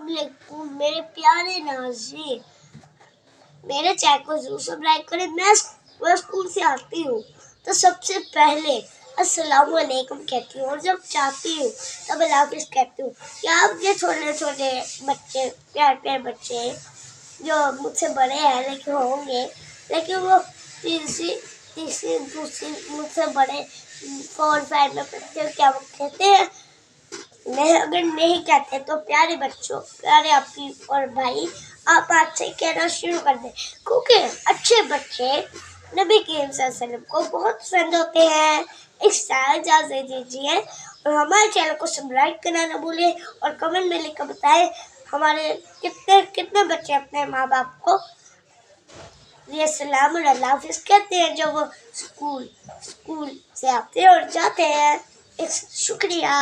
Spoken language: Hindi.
अस्सलामुअलैकुम मेरे प्यारे नाज़रीन, मेरे चैनल को जरूर सब्सक्राइब करें। मैं स्कूल से आती हूँ तो सबसे पहले अस्सलामुअलैकुम कहती हूँ और जब चाहती हूँ तब अल्लाह हाफ़िज़ कहती हूँ। क्या आप ये छोटे छोटे बच्चे प्यारे प्यारे बच्चे जो मुझसे बड़े हैं लेकिन होंगे, लेकिन वो तीसरी तीसरी दूसरी मुझसे बड़े 4-5 में पढ़ते हो, क्या वो कहते हैं? नहीं, अगर नहीं कहते तो प्यारे बच्चों, प्यारे आपकी और भाई, आप आज से कहना शुरू कर दें, क्योंकि अच्छे बच्चे नबी करीम सल्लल्लाहु अलैहि वसल्लम को बहुत पसंद होते हैं। इजाज़त दीजिए और हमारे चैनल को सब्सक्राइब करना न भूलें और कमेंट में लिखकर बताएं हमारे कितने कितने बच्चे अपने माँ बाप को ये सलाम और अल्लाह हाफ़िज़ कहते हैं जब वो स्कूल से आते हैं और जाते हैं। शुक्रिया।